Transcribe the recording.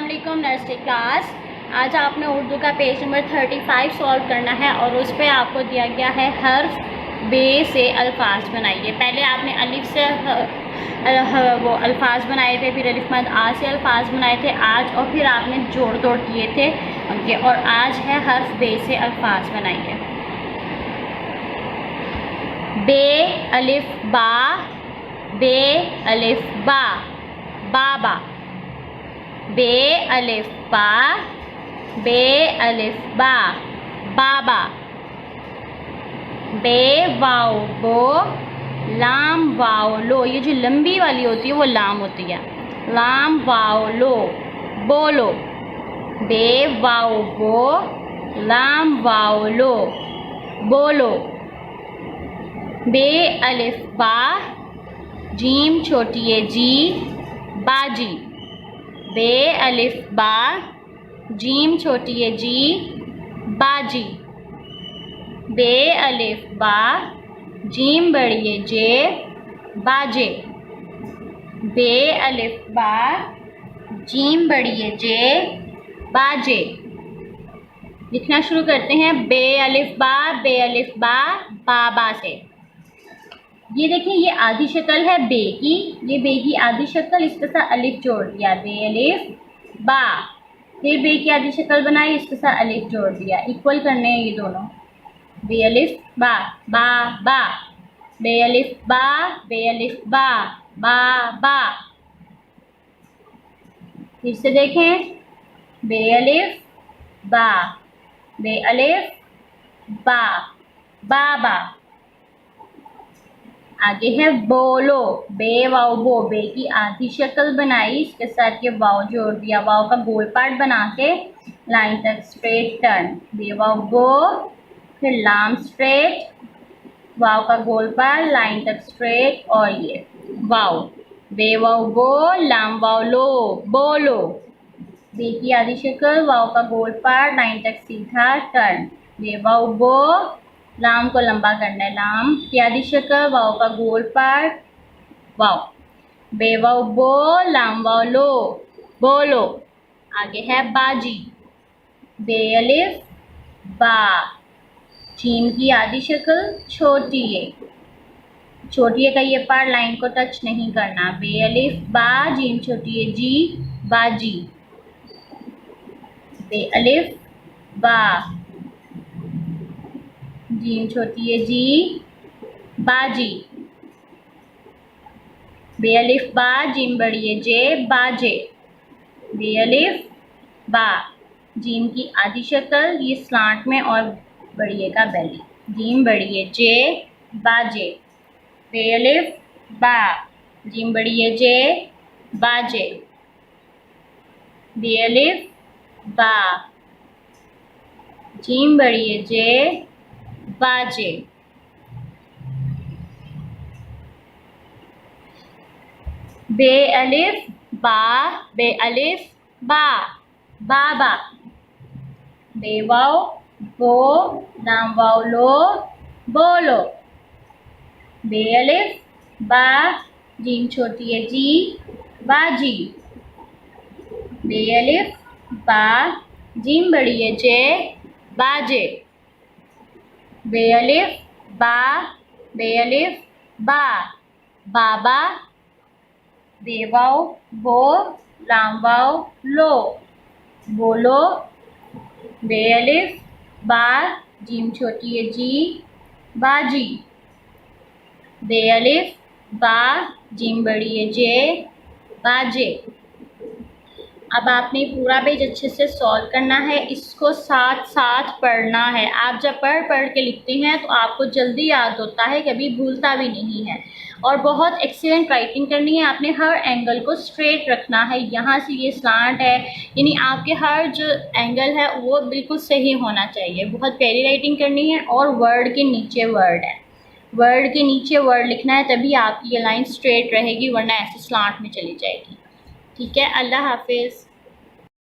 अस्सलाम वालेकुम nursery class. आज आपने उर्दू का पेज नंबर 35 सॉल्व करना है और उस पर आपको दिया गया है हर्फ बे से अल्फाज बनाइए। पहले आपने अलिफ से वो अल्फाज बनाए थे, फिर अलिफ मद आ से अल्फाज बनाए थे आज, और फिर आपने जोड़ तोड़ किए थे उनके, और आज है हर्फ बे से अल्फाज बनाइए। बे अलिफ बा, बे अलिफ बा, बाबा। बे अलिफ बा, बे अलिफ बा, बाबा। बे वाओ बो, लाम वाओ लो। ये जो लंबी वाली होती है वो लाम होती है। लाम वाओ लो, बोलो। बे वाओ बो, लाम वाओ लो, बोलो। बे अलिफ बा, जीम छोटी है जी, बाजी। बे अलिफ बा, जीम छोटी है जी, बाजी। बे अलिफ बा, जीम बड़ी है जे, बाजे। बे अलिफ बा, जीम बड़ी है जे, बाजे। लिखना शुरू करते हैं। बे अलिफ बा, बाबा से। ये देखिए, ये आधी शक्ल है बे की, ये बे की आधी शक्ल, इसके साथ अलिफ जोड़ दिया, बे अलिफ बा। फिर बे की आधी शक्ल बनाई, इसके साथ अलिफ जोड़ दिया। इक्वल करने हैं ये दोनों। बे अलिफ बा, बा बा। बे अलिफ बा, बे अलिफ बा, बा बा। फिर से देखें। बे अलिफ बा, बे अलिफ बा, बाबा। आगे है बोलो। बे वाओ बो, बे की आधी शक्ल बनाई, इसके साथ ये वाओ जोड़ दिया। वाओ का गोल पार्ट बना के लाइन तक स्ट्रेट टर्न। बे वाओ बो, फिर लाम स्ट्रेट, वाओ का गोल पार्ट लाइन तक स्ट्रेट, और ये वाओ। बे वाओ बो, लाम वाओ लो, बोलो। बे की आधी शक्ल, वाओ का गोल पार्ट लाइन तक सीधा टर्न। बे वाओ बो, लाम को लंबा करना है, लाम की आधी शक्ल, वाओ का गोल पार्ट, वाओ। बे वाओ बो, लाम वाओ लो, बोलो। आगे है बाजी। बे अलिफ बा, जीम की आधी शक्ल छोटी है, छोटी है का ये पार्ट लाइन को टच नहीं करना। बे अलिफ बा, जीम छोटी है जी, बाजी। बे अलिफ बा, जीम छोटी है जी, बाजी। बे अलिफ बा, जीम बड़ी है जे, बाजे। बे अलिफ बा, जीम की आधी शक्ल, ये स्लांट में, और बड़ी है का बेली, जीम बड़ी है जे, बाजे। बे अलिफ बा, जीम बड़ी है जे, बाजे। बे अलिफ बा, जीम बड़ी है जे, बाजे। बे अलिफ बा, बे अलिफ बा, बाबा। बे वाओ बो, लाम वाओ लो, बोलो। बे अलिफ बा, जीम छोटी है जी, बाजी। बे अलिफ बा, जीम बड़ी है जे, बाजे। बे अलिफ बा, बे अलिफ बा, बाबा। बे वाओ बो, लाम वाओ लो, बोलो। बे अलिफ बा, जीम छोटी है जी, बाजी। बे अलिफ बा, जीम बड़ी है जे, बाजे। अब आपने पूरा पेज अच्छे से सॉल्व करना है, इसको साथ साथ पढ़ना है। आप जब पढ़ पढ़ के लिखते हैं तो आपको जल्दी याद होता है, कभी भूलता भी नहीं है। और बहुत एक्सीलेंट राइटिंग करनी है। आपने हर एंगल को स्ट्रेट रखना है। यहाँ से ये स्लांट है, यानी आपके हर जो एंगल है वो बिल्कुल सही होना चाहिए। बहुत प्यारी राइटिंग करनी है। और वर्ड के नीचे वर्ड है, वर्ड के नीचे वर्ड लिखना है, तभी आपकी ये लाइन स्ट्रेट रहेगी, वरना ऐसे स्लांट में चली जाएगी। ठीक है, अल्लाह हाफिज़।